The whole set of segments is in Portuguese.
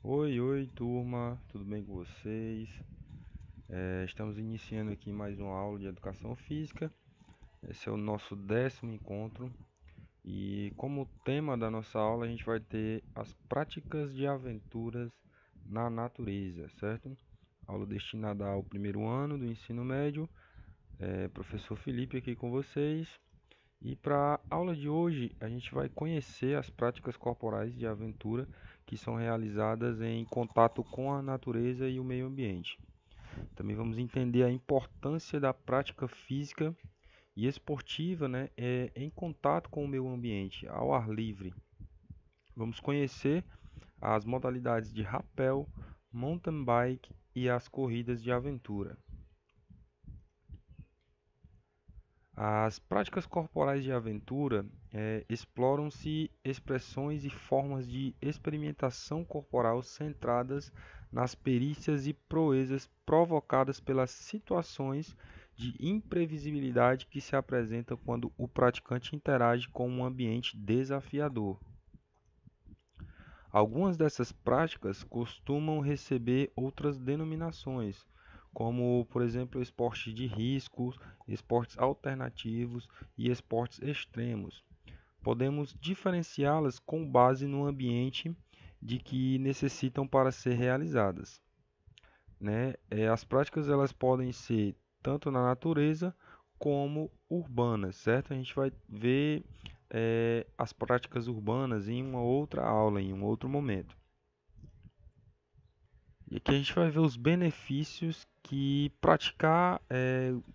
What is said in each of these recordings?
Oi, turma, tudo bem com vocês? Estamos iniciando aqui mais uma aula de educação física. Esse é o nosso 10º encontro e como tema da nossa aula a gente vai ter as práticas de aventuras na natureza, certo? Aula destinada ao primeiro ano do ensino médio. Professor Felipe aqui com vocês. E para a aula de hoje, a gente vai conhecer as práticas corporais de aventura que são realizadas em contato com a natureza e o meio ambiente. Também vamos entender a importância da prática física e esportiva, né, em contato com o meio ambiente, ao ar livre. Vamos conhecer as modalidades de rapel, mountain bike e as corridas de aventura. As práticas corporais de aventura exploram-se expressões e formas de experimentação corporal centradas nas perícias e proezas provocadas pelas situações de imprevisibilidade que se apresentam quando o praticante interage com um ambiente desafiador. Algumas dessas práticas costumam receber outras denominações, como, por exemplo, esportes de risco, esportes alternativos e esportes extremos. Podemos diferenciá-las com base no ambiente de que necessitam para ser realizadas, né? As práticas elas podem ser tanto na natureza como urbanas, certo? A gente vai ver as práticas urbanas em uma outra aula, em um outro momento. E aqui a gente vai ver os benefícios que praticar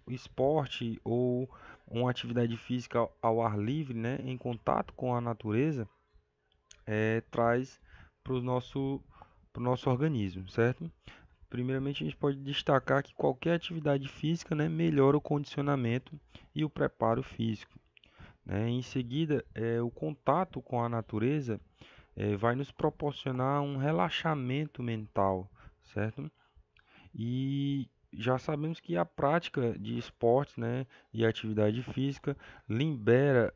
esporte ou uma atividade física ao ar livre, né, em contato com a natureza, traz para o nosso organismo, certo? Primeiramente, a gente pode destacar que qualquer atividade física, né, melhora o condicionamento e o preparo físico, né? Em seguida, o contato com a natureza vai nos proporcionar um relaxamento mental, certo? E já sabemos que a prática de esportes, né, e atividade física libera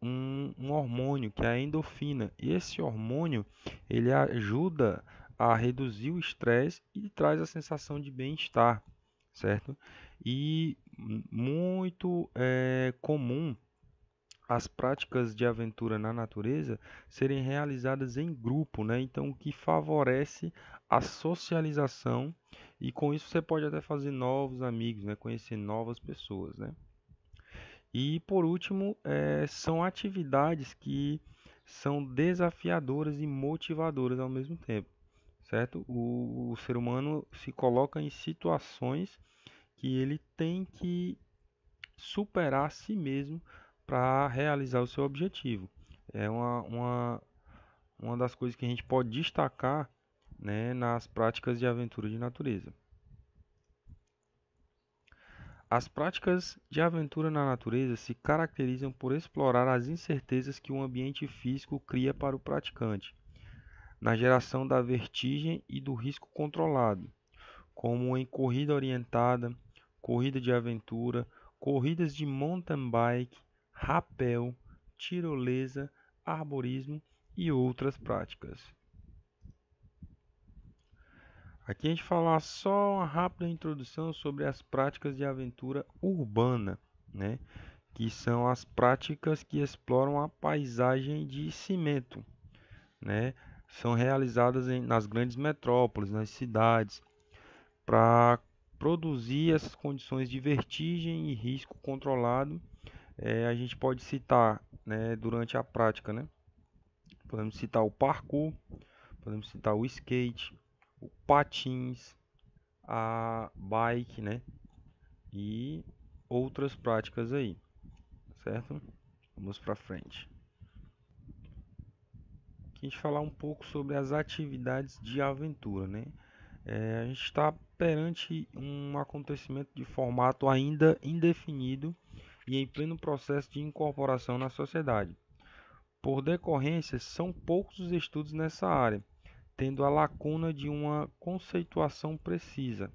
um hormônio que é a endorfina. E esse hormônio ele ajuda a reduzir o estresse e traz a sensação de bem-estar, certo? E muito comum as práticas de aventura na natureza serem realizadas em grupo, né? Então, o que favorece a socialização e com isso você pode até fazer novos amigos, né? Conhecer novas pessoas, né? E por último, são atividades que são desafiadoras e motivadoras ao mesmo tempo, certo? O ser humano se coloca em situações que ele tem que superar a si mesmo para realizar o seu objetivo. É uma das coisas que a gente pode destacar, né, nas práticas de aventura de natureza. As práticas de aventura na natureza se caracterizam por explorar as incertezas que o ambiente físico cria para o praticante, na geração da vertigem e do risco controlado, como em corrida orientada, corrida de aventura, corridas de mountain bike, rapel, tirolesa, arborismo e outras práticas. Aqui a gente falar só uma rápida introdução sobre as práticas de aventura urbana, né? Que são as práticas que exploram a paisagem de cimento, né? São realizadas nas grandes metrópoles, nas cidades, para produzir essas condições de vertigem e risco controlado. A gente pode citar, né, durante a prática, né? Podemos citar o parkour, podemos citar o skate, o patins, a bike, né? E outras práticas aí, certo? Vamos para frente. Aqui a gente falar um pouco sobre as atividades de aventura, né? A gente está perante um acontecimento de formato ainda indefinido e em pleno processo de incorporação na sociedade. Por decorrência, são poucos os estudos nessa área, tendo a lacuna de uma conceituação precisa.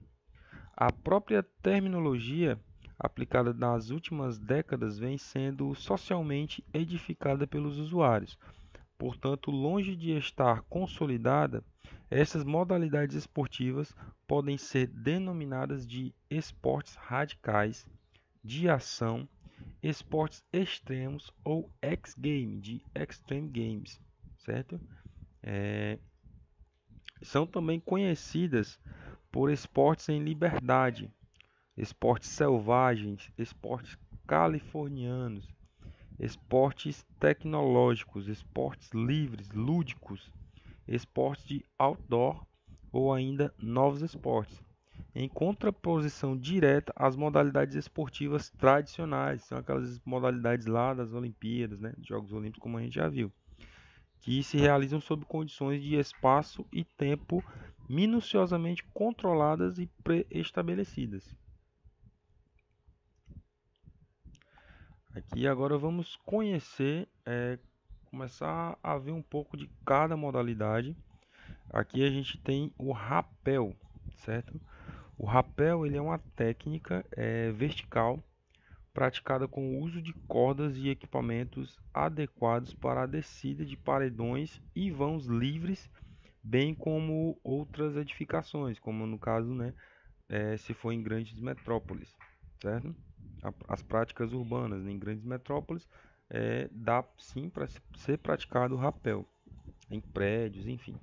A própria terminologia aplicada nas últimas décadas vem sendo socialmente edificada pelos usuários. Portanto, longe de estar consolidada, Essas modalidades esportivas podem ser denominadas de esportes radicais, de ação, esportes extremos ou X-game, de Extreme Games, certo? São também conhecidas por esportes em liberdade, esportes selvagens, esportes californianos, esportes tecnológicos, esportes livres, lúdicos, esportes de outdoor ou ainda novos esportes. Em contraposição direta às modalidades esportivas tradicionais, são aquelas modalidades lá das Olimpíadas, né, dos Jogos Olímpicos, como a gente já viu, que se realizam sob condições de espaço e tempo minuciosamente controladas e pré-estabelecidas. Aqui agora vamos conhecer, começar a ver um pouco de cada modalidade. Aqui a gente tem o rapel, certo? O rapel ele é uma técnica vertical praticada com o uso de cordas e equipamentos adequados para a descida de paredões e vãos livres, bem como outras edificações, como no caso, né, se for em grandes metrópoles, certo? As práticas urbanas em grandes metrópoles dá sim para ser praticado o rapel em prédios, enfim.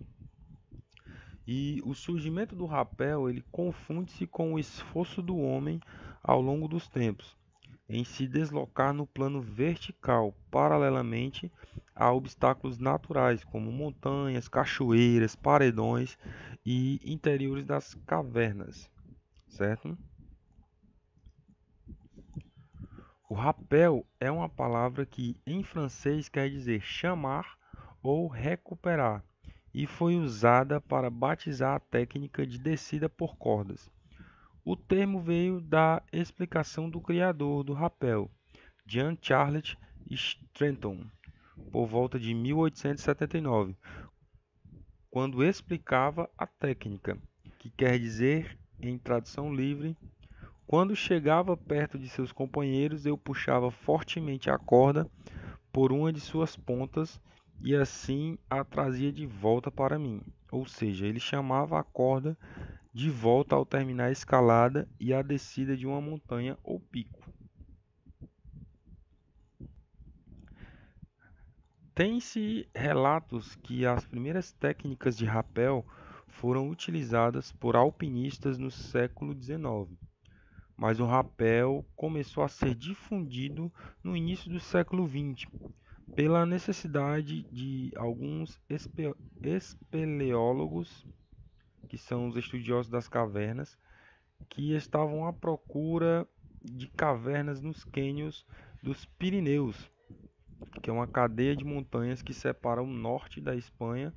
E o surgimento do rapel ele confunde-se com o esforço do homem ao longo dos tempos em se deslocar no plano vertical, paralelamente a obstáculos naturais, como montanhas, cachoeiras, paredões e interiores das cavernas, certo? O rappel é uma palavra que em francês quer dizer chamar ou recuperar e foi usada para batizar a técnica de descida por cordas. O termo veio da explicação do criador do rappel, Jean Charles Stretton, por volta de 1879, quando explicava a técnica, que quer dizer, em tradução livre, quando chegava perto de seus companheiros, eu puxava fortemente a corda por uma de suas pontas e assim a trazia de volta para mim. Ou seja, ele chamava a corda de volta ao terminar a escalada e a descida de uma montanha ou pico. Tem-se relatos que as primeiras técnicas de rapel foram utilizadas por alpinistas no século XIX, mas o rapel começou a ser difundido no início do século XX, pela necessidade de alguns espeleólogos, que são os estudiosos das cavernas, que estavam à procura de cavernas nos cânions dos Pirineus, que é uma cadeia de montanhas que separa o norte da Espanha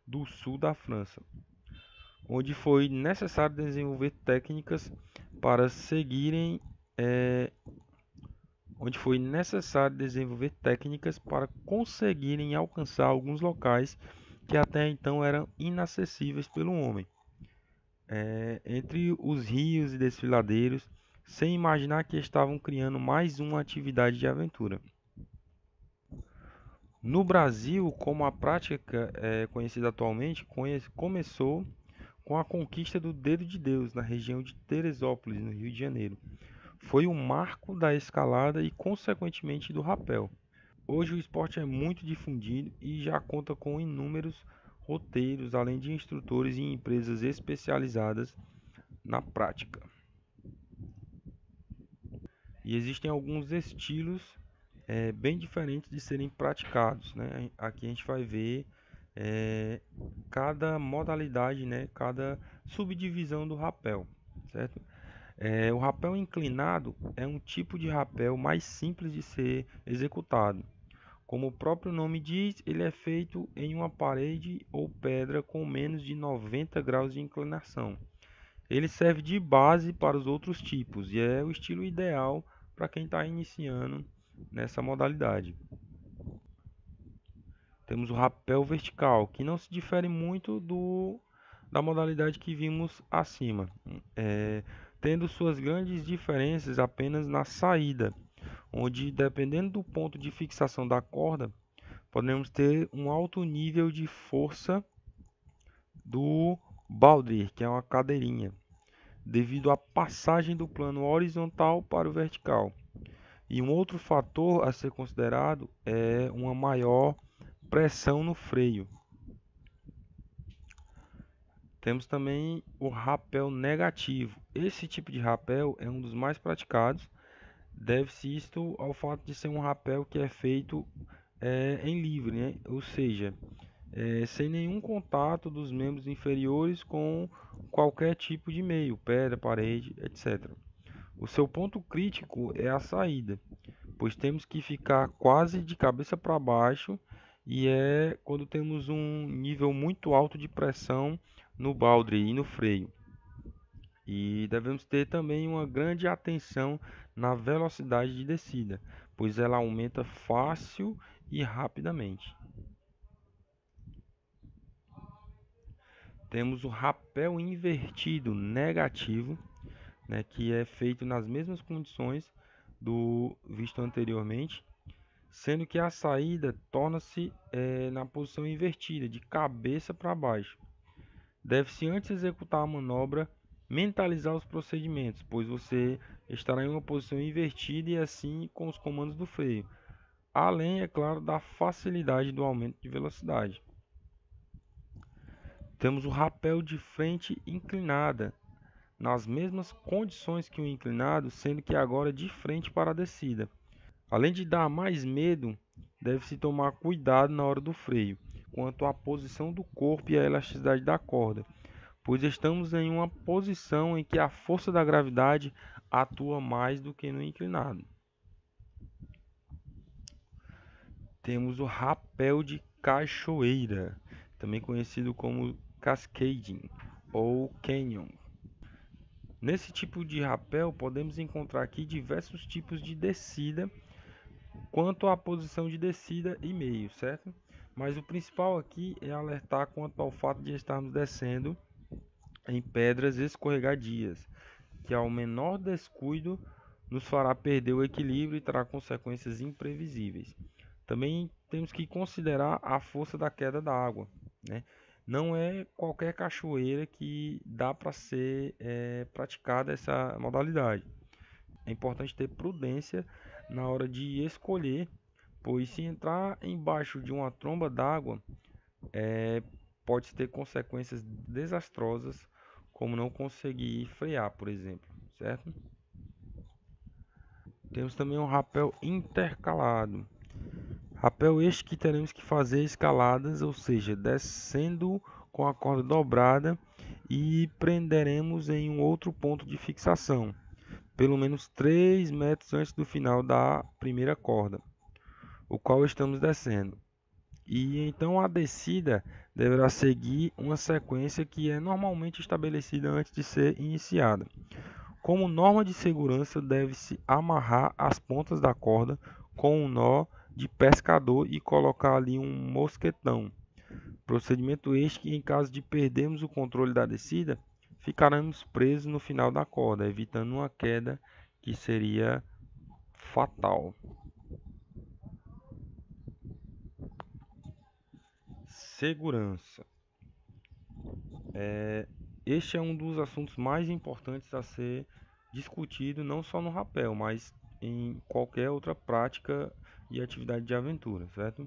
do sul da França, onde foi necessário desenvolver técnicas para seguirem, eh, onde foi necessário desenvolver técnicas para conseguirem alcançar alguns locais que até então eram inacessíveis pelo homem, entre os rios e desfiladeiros, sem imaginar que estavam criando mais uma atividade de aventura. No Brasil, como a prática é conhecida atualmente, começou com a conquista do Dedo de Deus na região de Teresópolis, no Rio de Janeiro. Foi o marco da escalada e, consequentemente, do rapel. Hoje o esporte é muito difundido e já conta com inúmeros roteiros, além de instrutores e empresas especializadas na prática. E existem alguns estilos bem diferentes de serem praticados, né? Aqui a gente vai ver é, cada modalidade, né? Cada subdivisão do rapel, certo? O rapel inclinado é um tipo de rapel mais simples de ser executado. Como o próprio nome diz, ele é feito em uma parede ou pedra com menos de 90 graus de inclinação. Ele serve de base para os outros tipos e é o estilo ideal para quem está iniciando nessa modalidade. Temos o rapel vertical, que não se difere muito da modalidade que vimos acima, tendo suas grandes diferenças apenas na saída, onde, dependendo do ponto de fixação da corda, podemos ter um alto nível de força do baldrier, que é uma cadeirinha, devido à passagem do plano horizontal para o vertical. E um outro fator a ser considerado é uma maior pressão no freio. Temos também o rapel negativo. Esse tipo de rapel é um dos mais praticados. Deve-se isto ao fato de ser um rapel que é feito em livre, né? Ou seja, sem nenhum contato dos membros inferiores com qualquer tipo de meio, pedra, parede, etc. O seu ponto crítico é a saída, pois temos que ficar quase de cabeça para baixo e é quando temos um nível muito alto de pressão no balde e no freio. E devemos ter também uma grande atenção na velocidade de descida, pois ela aumenta fácil e rapidamente. Temos o rapel invertido negativo, né, que é feito nas mesmas condições do visto anteriormente, sendo que a saída torna-se na posição invertida, de cabeça para baixo. Deve-se antes executar a manobra mentalizar os procedimentos, pois você estará em uma posição invertida e assim com os comandos do freio, além, é claro, da facilidade do aumento de velocidade. Temos o rapel de frente inclinada, nas mesmas condições que o inclinado, sendo que agora de frente para a descida. Além de dar mais medo, deve-se tomar cuidado na hora do freio, quanto à posição do corpo e à elasticidade da corda, pois estamos em uma posição em que a força da gravidade atua mais do que no inclinado. Temos o rapel de cachoeira, também conhecido como cascading ou canyon. Nesse tipo de rapel, podemos encontrar aqui diversos tipos de descida quanto à posição de descida e meio, certo? Mas o principal aqui é alertar quanto ao fato de estarmos descendo em pedras escorregadias, que ao menor descuido nos fará perder o equilíbrio e terá consequências imprevisíveis. Também temos que considerar a força da queda da água, né? Não é qualquer cachoeira que dá para ser praticada essa modalidade. É importante ter prudência na hora de escolher, pois se entrar embaixo de uma tromba d'água, pode ter consequências desastrosas, como não conseguir frear, por exemplo, certo? Temos também um rapel intercalado. Rapel este que teremos que fazer escaladas, ou seja, descendo com a corda dobrada e prenderemos em um outro ponto de fixação, pelo menos 3 metros antes do final da primeira corda, o qual estamos descendo. E então a descida deverá seguir uma sequência que é normalmente estabelecida antes de ser iniciada. Como norma de segurança, deve-se amarrar as pontas da corda com um nó de pescador e colocar ali um mosquetão. Procedimento este que, em caso de perdermos o controle da descida, ficaremos presos no final da corda, evitando uma queda que seria fatal. Segurança. Este é um dos assuntos mais importantes a ser discutido não só no rapel, mas em qualquer outra prática e atividade de aventura, certo?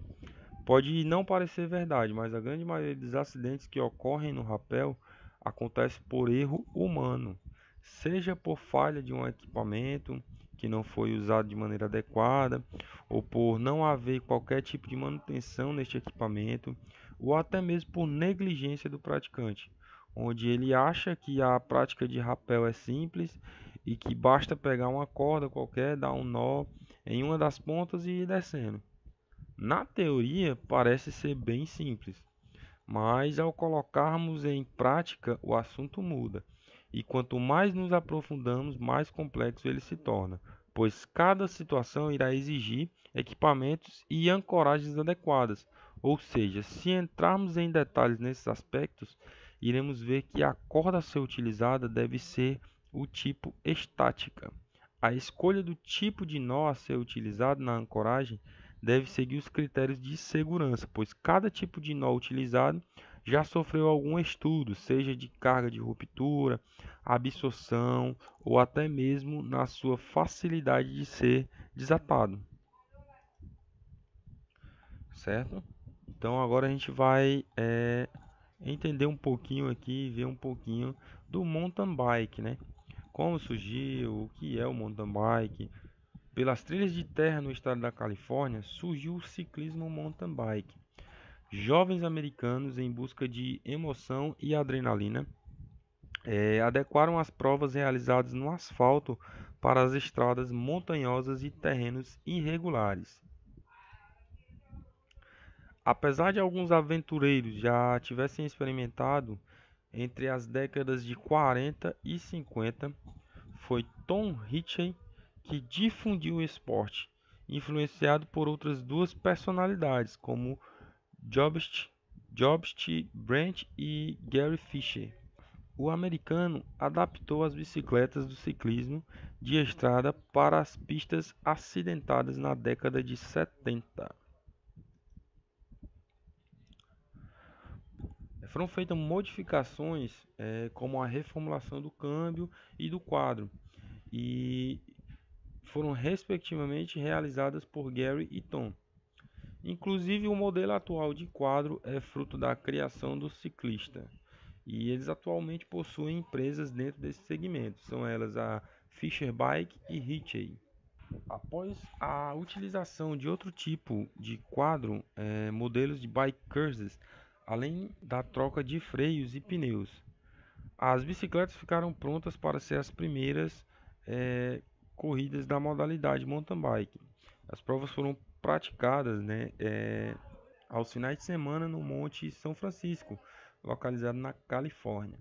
Pode não parecer verdade, mas a grande maioria dos acidentes que ocorrem no rapel acontece por erro humano, seja por falha de um equipamento que não foi usado de maneira adequada, ou por não haver qualquer tipo de manutenção neste equipamento, ou até mesmo por negligência do praticante, onde ele acha que a prática de rapel é simples e que basta pegar uma corda qualquer, dar um nó em uma das pontas e ir descendo. Na teoria, parece ser bem simples, mas ao colocarmos em prática, o assunto muda. E quanto mais nos aprofundamos, mais complexo ele se torna, pois cada situação irá exigir equipamentos e ancoragens adequadas. Ou seja, se entrarmos em detalhes nesses aspectos, iremos ver que a corda a ser utilizada deve ser o tipo estática. A escolha do tipo de nó a ser utilizado na ancoragem deve seguir os critérios de segurança, pois cada tipo de nó utilizado já sofreu algum estudo, seja de carga de ruptura, absorção ou até mesmo na sua facilidade de ser desatado, certo? Então agora a gente vai entender um pouquinho aqui, ver um pouquinho do mountain bike, né? Como surgiu, o que é o mountain bike. Pelas trilhas de terra no estado da Califórnia, surgiu o ciclismo mountain bike. Jovens americanos em busca de emoção e adrenalina adequaram as provas realizadas no asfalto para as estradas montanhosas e terrenos irregulares. Apesar de alguns aventureiros já tivessem experimentado entre as décadas de 40 e 50, foi Tom Ritchie que difundiu o esporte, influenciado por outras duas personalidades, como Jobst Brandt e Gary Fisher. O americano adaptou as bicicletas do ciclismo de estrada para as pistas acidentadas na década de 70. Foram feitas modificações, como a reformulação do câmbio e do quadro, e foram respectivamente realizadas por Gary e Tom. Inclusive, o modelo atual de quadro é fruto da criação do ciclista, e eles atualmente possuem empresas dentro desse segmento, são elas a Fisher Bike e Ritchie. Após a utilização de outro tipo de quadro, modelos de bike courses, além da troca de freios e pneus, as bicicletas ficaram prontas para ser as primeiras corridas da modalidade mountain bike. As provas foram praticadas, né, aos finais de semana no Monte São Francisco, localizado na Califórnia.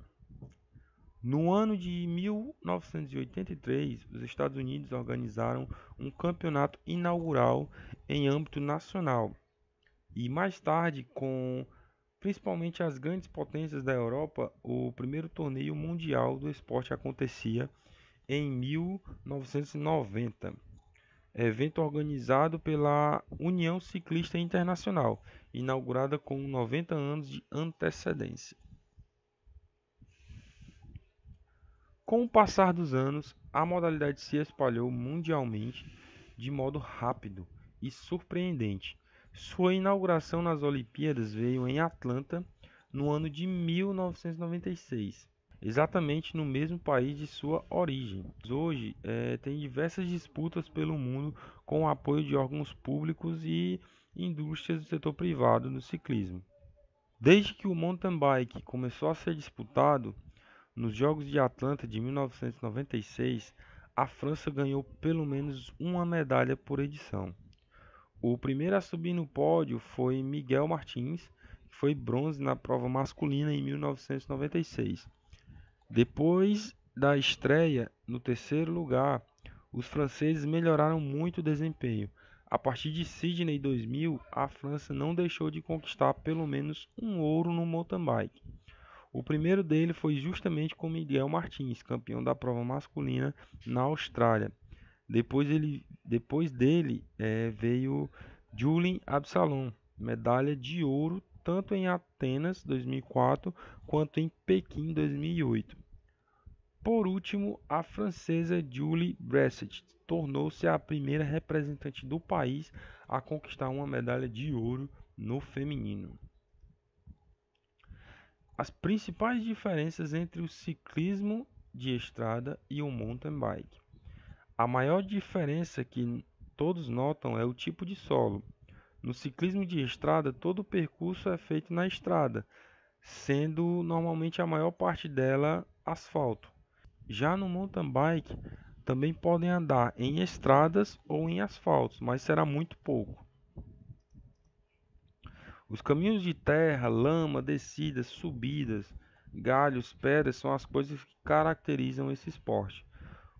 No ano de 1983, os Estados Unidos organizaram um campeonato inaugural em âmbito nacional, e mais tarde, com principalmente as grandes potências da Europa, o primeiro torneio mundial do esporte acontecia em 1990, evento organizado pela União Ciclista Internacional, inaugurada com 90 anos de antecedência. Com o passar dos anos, a modalidade se espalhou mundialmente de modo rápido e surpreendente. Sua inauguração nas Olimpíadas veio em Atlanta no ano de 1996, exatamente no mesmo país de sua origem. Hoje, tem diversas disputas pelo mundo com o apoio de órgãos públicos e indústrias do setor privado no ciclismo. Desde que o mountain bike começou a ser disputado, nos Jogos de Atlanta de 1996, a França ganhou pelo menos uma medalha por edição. O primeiro a subir no pódio foi Miguel Martins, que foi bronze na prova masculina em 1996. Depois da estreia no terceiro lugar, os franceses melhoraram muito o desempenho. A partir de Sydney 2000, a França não deixou de conquistar pelo menos um ouro no mountain bike. O primeiro dele foi justamente com Miguel Martins, campeão da prova masculina na Austrália. Depois dele veio Julien Absalon, medalha de ouro tanto em Atenas 2004 quanto em Pequim 2008. Por último, a francesa Julie Bresset tornou-se a primeira representante do país a conquistar uma medalha de ouro no feminino. As principais diferenças entre o ciclismo de estrada e o mountain bike. A maior diferença que todos notam é o tipo de solo. No ciclismo de estrada, todo o percurso é feito na estrada, sendo normalmente a maior parte dela asfalto. Já no mountain bike, também podem andar em estradas ou em asfaltos, mas será muito pouco. Os caminhos de terra, lama, descidas, subidas, galhos, pedras são as coisas que caracterizam esse esporte.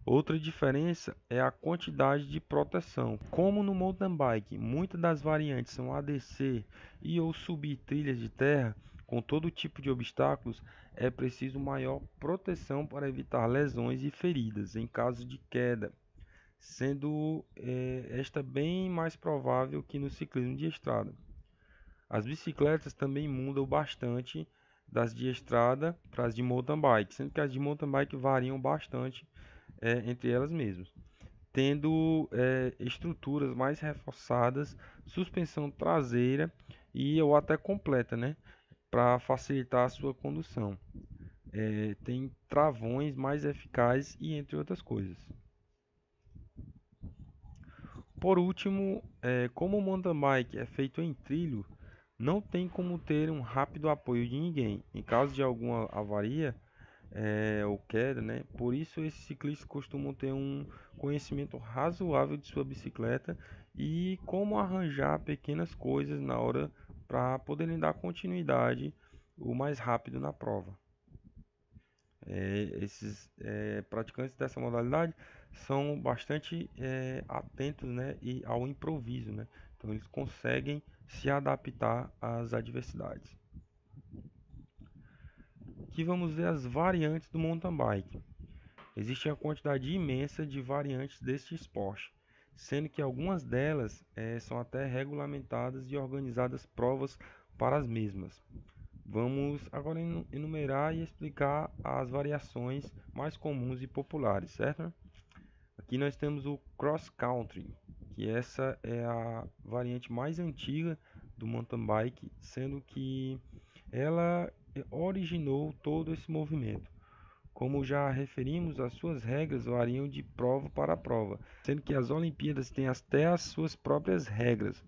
Outra diferença é a quantidade de proteção. Como no mountain bike, muitas das variantes são a descer e ou subir trilhas de terra com todo tipo de obstáculos, é preciso maior proteção para evitar lesões e feridas em caso de queda, sendo esta bem mais provável que no ciclismo de estrada. As bicicletas também mudam bastante das de estrada para as de mountain bike, sendo que as de mountain bike variam bastante entre elas mesmas, tendo estruturas mais reforçadas, suspensão traseira e ou até completa, né, para facilitar a sua condução. Tem travões mais eficazes e entre outras coisas. Por último, como o mountain bike é feito em trilho, não tem como ter um rápido apoio de ninguém. Em caso de alguma avaria ou queda, né? Por isso esses ciclistas costumam ter um conhecimento razoável de sua bicicleta e como arranjar pequenas coisas na hora para poderem dar continuidade o mais rápido na prova. Esses praticantes dessa modalidade são bastante atentos, né, e ao improviso, né? Então eles conseguem se adaptar às adversidades. Aqui vamos ver as variantes do mountain bike. Existe uma quantidade imensa de variantes deste esporte, sendo que algumas delas são até regulamentadas e organizadas provas para as mesmas. Vamos agora enumerar e explicar as variações mais comuns e populares, certo? Aqui nós temos o cross country, que essa é a variante mais antiga do mountain bike, sendo que ela originou todo esse movimento. Como já referimos, as suas regras variam de prova para prova, sendo que as Olimpíadas têm até as suas próprias regras.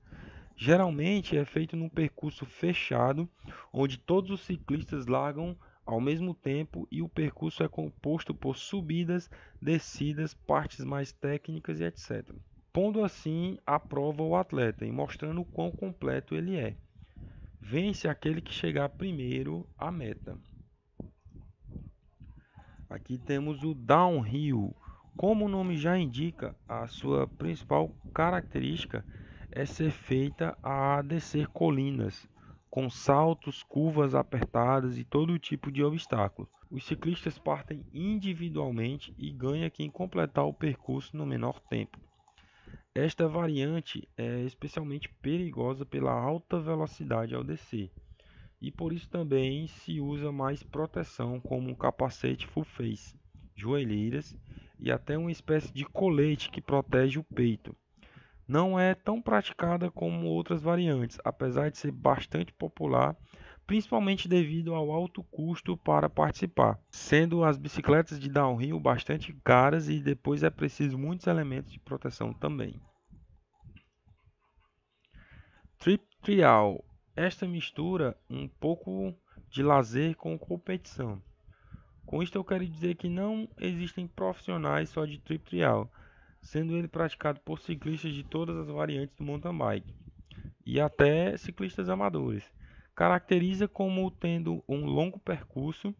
Geralmente é feito num percurso fechado, onde todos os ciclistas largam ao mesmo tempo e o percurso é composto por subidas, descidas, partes mais técnicas e etc. Pondo assim à prova o atleta e mostrando o quão completo ele é. Vence aquele que chegar primeiro à meta. Aqui temos o downhill. Como o nome já indica, a sua principal característica é ser feita a descer colinas, com saltos, curvas apertadas e todo tipo de obstáculos. Os ciclistas partem individualmente e ganha quem completar o percurso no menor tempo. Esta variante é especialmente perigosa pela alta velocidade ao descer, e por isso também se usa mais proteção como um capacete full face, joelheiras e até uma espécie de colete que protege o peito. Não é tão praticada como outras variantes, apesar de ser bastante popular, principalmente devido ao alto custo para participar, sendo as bicicletas de downhill bastante caras e depois é preciso muitos elementos de proteção também. Trip trial. Esta mistura um pouco de lazer com competição. Com isto eu quero dizer que não existem profissionais só de trip trial, sendo ele praticado por ciclistas de todas as variantes do mountain bike e até ciclistas amadores. Caracteriza como tendo um longo percurso,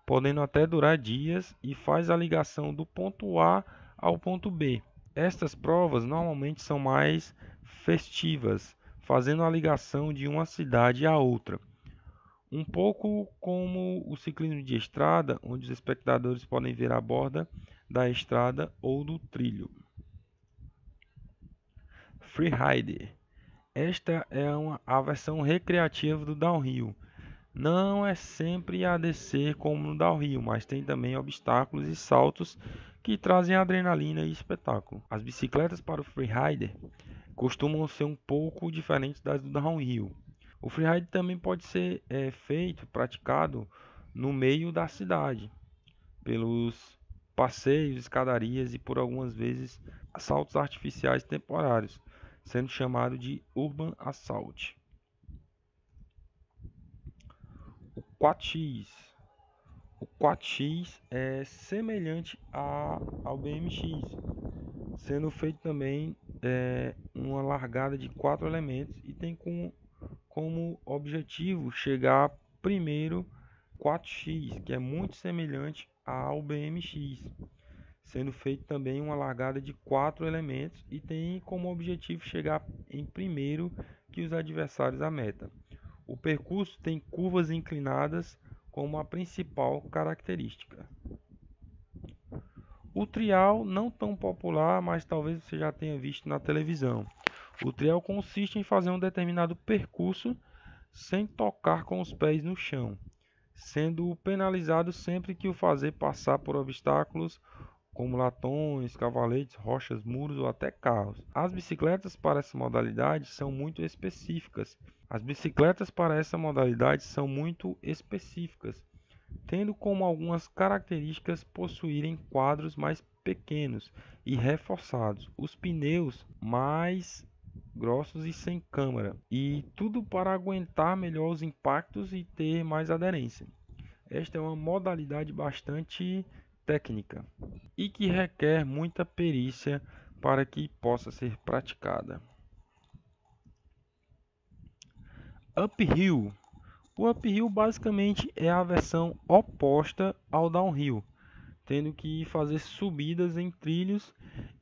podendo até durar dias, e faz a ligação do ponto A ao ponto B. Estas provas normalmente são mais festivas, fazendo a ligação de uma cidade a outra. Um pouco como o ciclismo de estrada, onde os espectadores podem ver a borda da estrada ou do trilho. Freeride. Esta é a versão recreativa do downhill. Não é sempre a descer como no downhill, mas tem também obstáculos e saltos que trazem adrenalina e espetáculo. As bicicletas para o freerider costumam ser um pouco diferentes das do downhill. O freeride também pode ser praticado no meio da cidade, pelos passeios, escadarias e por algumas vezes saltos artificiais temporários, sendo chamado de Urban Assault. O 4x. O 4x é semelhante ao BMX, sendo feito também uma largada de 4 elementos e tem como objetivo chegar primeiro 4x, que é muito semelhante ao BMX, sendo feito também uma largada de 4 elementos e tem como objetivo chegar em primeiro que os adversários à meta. O percurso tem curvas inclinadas como a principal característica. O trial, não tão popular, mas talvez você já tenha visto na televisão. O trial consiste em fazer um determinado percurso sem tocar com os pés no chão, sendo penalizado sempre que o fazer passar por obstáculos como latões, cavaletes, rochas, muros ou até carros. As bicicletas para essa modalidade são muito específicas. As bicicletas para essa modalidade são muito específicas, tendo como algumas características possuírem quadros mais pequenos e reforçados, os pneus mais grossos e sem câmara, e tudo para aguentar melhor os impactos e ter mais aderência. Esta é uma modalidade bastante técnica e que requer muita perícia para que possa ser praticada. Uphill. O uphill basicamente é a versão oposta ao downhill, tendo que fazer subidas em trilhos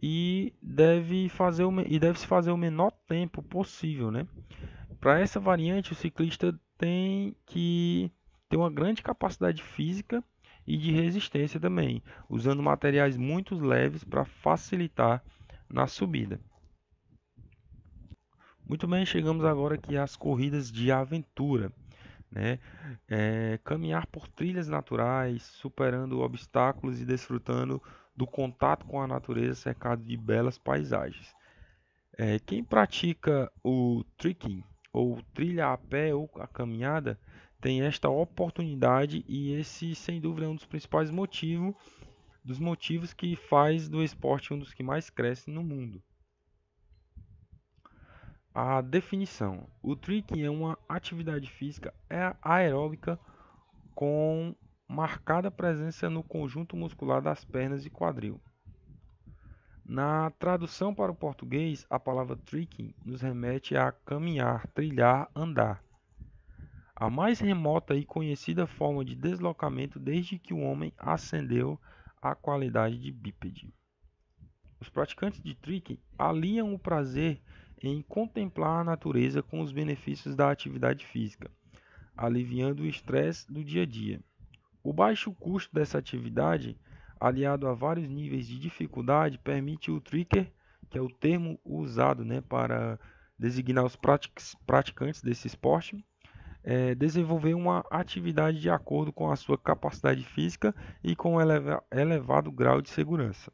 e deve-se fazer o menor tempo possível, né? Para essa variante, o ciclista tem que ter uma grande capacidade física e de resistência também, usando materiais muito leves para facilitar na subida. Muito bem, chegamos agora aqui às corridas de aventura, né? Caminhar por trilhas naturais, superando obstáculos e desfrutando do contato com a natureza cercado de belas paisagens. Quem pratica o trekking, ou trilha a pé ou a caminhada, tem esta oportunidade e esse, sem dúvida, é um dos principais motivos que faz do esporte um dos que mais cresce no mundo. A definição: o trekking é uma atividade física aeróbica com marcada presença no conjunto muscular das pernas e quadril. Na tradução para o português, a palavra trekking nos remete a caminhar, trilhar, andar. A mais remota e conhecida forma de deslocamento desde que o homem ascendeu à qualidade de bípede. Os praticantes de trekking aliam o prazer em contemplar a natureza com os benefícios da atividade física, aliviando o estresse do dia a dia. O baixo custo dessa atividade, aliado a vários níveis de dificuldade, permite o trekker, que é o termo usado, né, para designar os praticantes desse esporte, desenvolver uma atividade de acordo com a sua capacidade física e com elevado grau de segurança.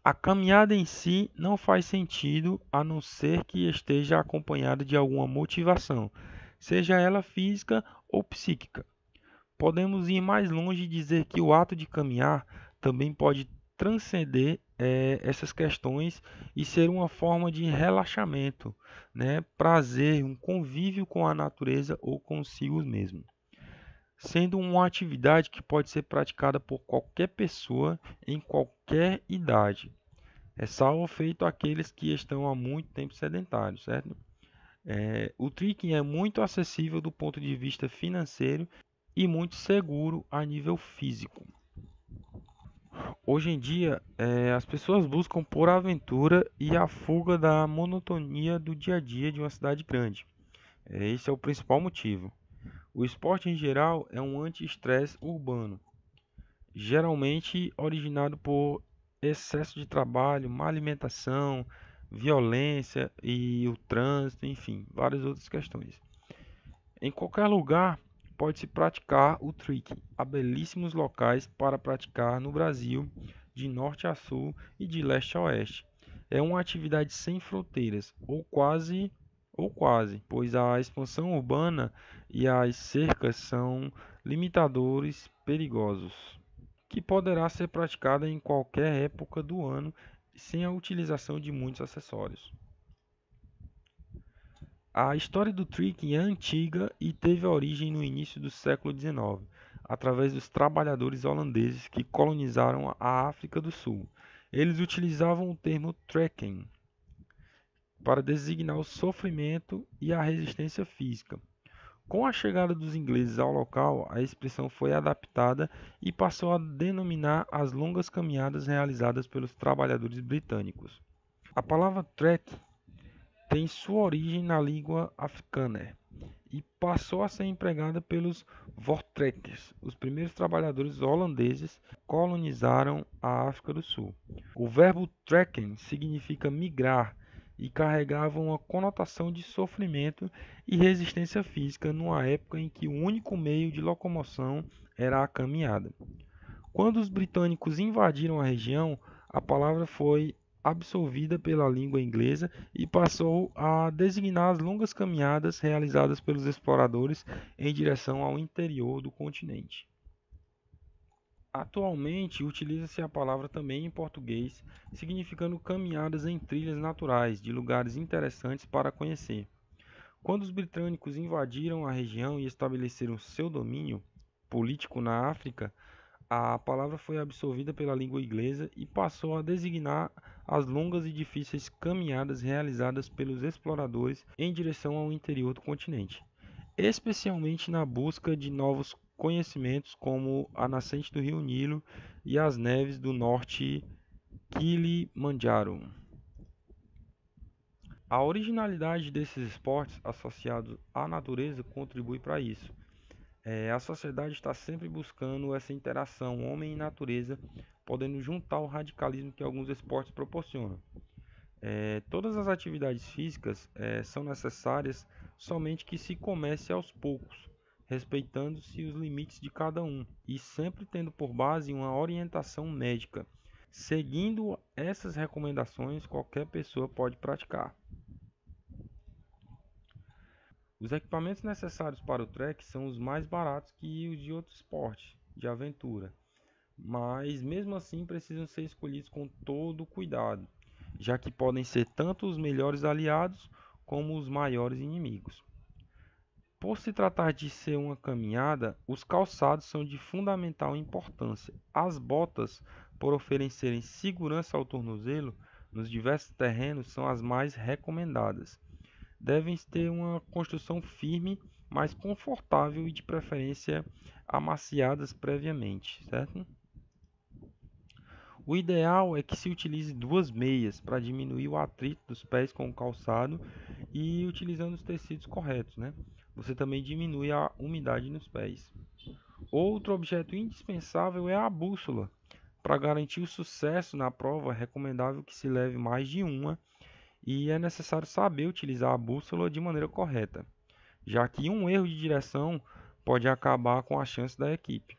A caminhada em si não faz sentido a não ser que esteja acompanhada de alguma motivação, seja ela física ou psíquica. Podemos ir mais longe e dizer que o ato de caminhar também pode transcender essas questões e ser uma forma de relaxamento, né? Prazer, um convívio com a natureza ou consigo mesmo, sendo uma atividade que pode ser praticada por qualquer pessoa em qualquer idade, salvo feito aqueles que estão há muito tempo sedentários, certo? O trekking é muito acessível do ponto de vista financeiro e muito seguro a nível físico. Hoje em dia, as pessoas buscam por aventura e a fuga da monotonia do dia a dia de uma cidade grande. Esse é o principal motivo. O esporte em geral é um anti-estresse urbano, geralmente originado por excesso de trabalho, má alimentação, violência e o trânsito, enfim, várias outras questões. Em qualquer lugar pode-se praticar o trekking. Há belíssimos locais para praticar no Brasil, de norte a sul e de leste a oeste. É uma atividade sem fronteiras, ou quase, pois a expansão urbana e as cercas são limitadores perigosos, que poderá ser praticada em qualquer época do ano sem a utilização de muitos acessórios. A história do trekking é antiga e teve origem no início do século XIX, através dos trabalhadores holandeses que colonizaram a África do Sul. Eles utilizavam o termo trekking para designar o sofrimento e a resistência física. Com a chegada dos ingleses ao local, a expressão foi adaptada e passou a denominar as longas caminhadas realizadas pelos trabalhadores britânicos. A palavra trek tem sua origem na língua africana e passou a ser empregada pelos Voortrekkers, os primeiros trabalhadores holandeses que colonizaram a África do Sul. O verbo trekken significa migrar e carregavam uma conotação de sofrimento e resistência física numa época em que o único meio de locomoção era a caminhada. Quando os britânicos invadiram a região, a palavra foi absorvida pela língua inglesa e passou a designar as longas caminhadas realizadas pelos exploradores em direção ao interior do continente. Atualmente, utiliza-se a palavra também em português, significando caminhadas em trilhas naturais de lugares interessantes para conhecer. Quando os britânicos invadiram a região e estabeleceram seu domínio político na África, a palavra foi absorvida pela língua inglesa e passou a designar as longas e difíceis caminhadas realizadas pelos exploradores em direção ao interior do continente, especialmente na busca de novos conhecimentos como a nascente do rio Nilo e as neves do norte Kilimanjaro. A originalidade desses esportes associados à natureza contribui para isso. A sociedade está sempre buscando essa interação homem e natureza, podendo juntar o radicalismo que alguns esportes proporcionam. Todas as atividades físicas são necessárias, somente que se comece aos poucos, respeitando-se os limites de cada um e sempre tendo por base uma orientação médica. Seguindo essas recomendações, qualquer pessoa pode praticar. Os equipamentos necessários para o trek são os mais baratos que os de outros esportes de aventura, mas mesmo assim precisam ser escolhidos com todo cuidado, já que podem ser tanto os melhores aliados como os maiores inimigos. Por se tratar de ser uma caminhada, os calçados são de fundamental importância. As botas, por oferecerem segurança ao tornozelo nos diversos terrenos, são as mais recomendadas. Devem ter uma construção firme, mas confortável e de preferência amaciadas previamente, certo? O ideal é que se utilize duas meias para diminuir o atrito dos pés com o calçado e utilizando os tecidos corretos, né? Você também diminui a umidade nos pés. Outro objeto indispensável é a bússola. Para garantir o sucesso na prova, é recomendável que se leve mais de uma e é necessário saber utilizar a bússola de maneira correta, já que um erro de direção pode acabar com a chance da equipe.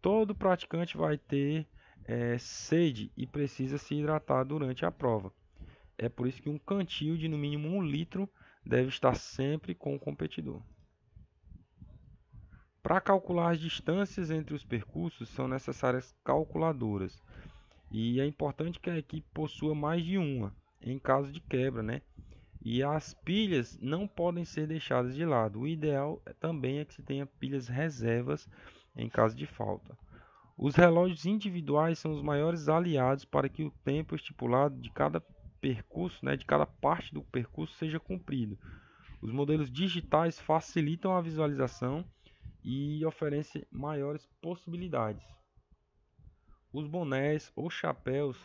Todo praticante vai ter sede e precisa se hidratar durante a prova. É por isso que um cantil de no mínimo 1 litro deve estar sempre com o competidor. Para calcular as distâncias entre os percursos são necessárias calculadoras e é importante que a equipe possua mais de uma em caso de quebra, né? E as pilhas não podem ser deixadas de lado. O ideal também é que se tenha pilhas reservas em caso de falta. Os relógios individuais são os maiores aliados para que o tempo estipulado de cada percurso, né, de cada parte do percurso seja cumprido. Os modelos digitais facilitam a visualização e oferecem maiores possibilidades. Os bonés ou chapéus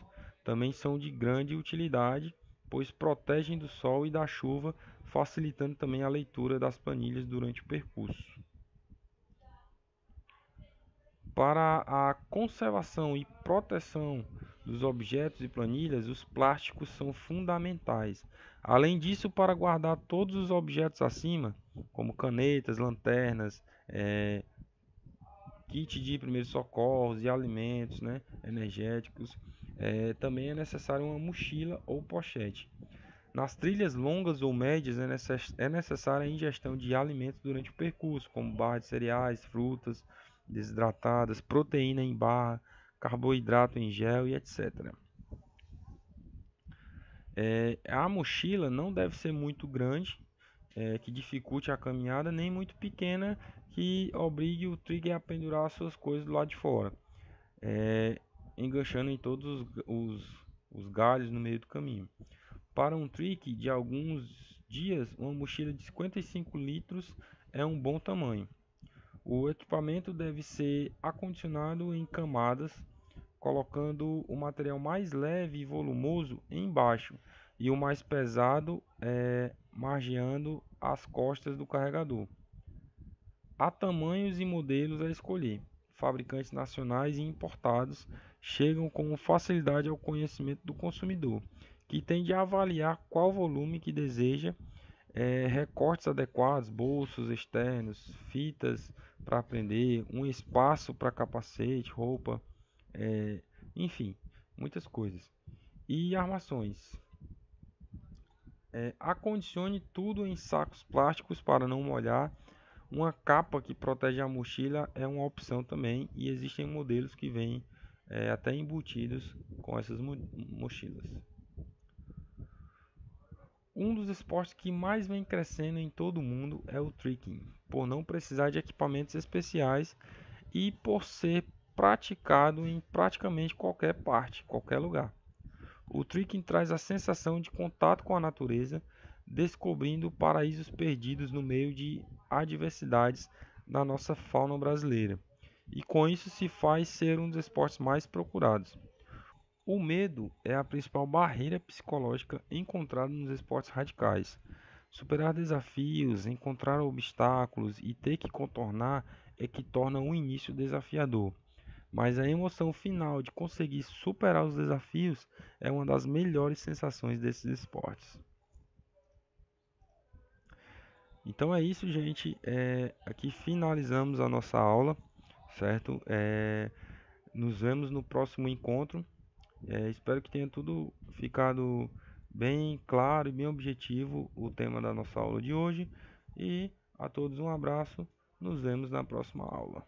também são de grande utilidade, pois protegem do sol e da chuva, facilitando também a leitura das planilhas durante o percurso. Para a conservação e proteção dos objetos e planilhas, os plásticos são fundamentais. Além disso, para guardar todos os objetos acima, como canetas, lanternas, kit de primeiros socorros e alimentos, né, energéticos, também é necessário uma mochila ou pochete. Nas trilhas longas ou médias é necessária a ingestão de alimentos durante o percurso, como barra de cereais, frutas desidratadas, proteína em barra, carboidrato em gel e etc. A mochila não deve ser muito grande, que dificulte a caminhada, nem muito pequena, que obrigue o trigger a pendurar as suas coisas do lado de fora, enganchando em todos os galhos no meio do caminho. Para um trek de alguns dias, uma mochila de 55 litros é um bom tamanho. O equipamento deve ser acondicionado em camadas, colocando o material mais leve e volumoso embaixo e o mais pesado margeando as costas do carregador. Há tamanhos e modelos a escolher. Fabricantes nacionais e importados chegam com facilidade ao conhecimento do consumidor, que tem de avaliar qual volume que deseja, recortes adequados, bolsos externos, fitas para prender, um espaço para capacete, roupa, é, enfim, muitas coisas. E armações. Acondicione tudo em sacos plásticos para não molhar. Uma capa que protege a mochila é uma opção também, e existem modelos que vêm até embutidos com essas mochilas. Um dos esportes que mais vem crescendo em todo o mundo é o trekking, por não precisar de equipamentos especiais e por ser praticado em praticamente qualquer parte, qualquer lugar. O trekking traz a sensação de contato com a natureza, descobrindo paraísos perdidos no meio de adversidades da nossa fauna brasileira. E com isso se faz ser um dos esportes mais procurados. O medo é a principal barreira psicológica encontrada nos esportes radicais. Superar desafios, encontrar obstáculos e ter que contornar é que torna o início desafiador. Mas a emoção final de conseguir superar os desafios é uma das melhores sensações desses esportes. Então é isso, gente. Aqui finalizamos a nossa aula, certo? Nos vemos no próximo encontro. Espero que tenha tudo ficado bem claro e bem objetivo o tema da nossa aula de hoje. E a todos um abraço. Nos vemos na próxima aula.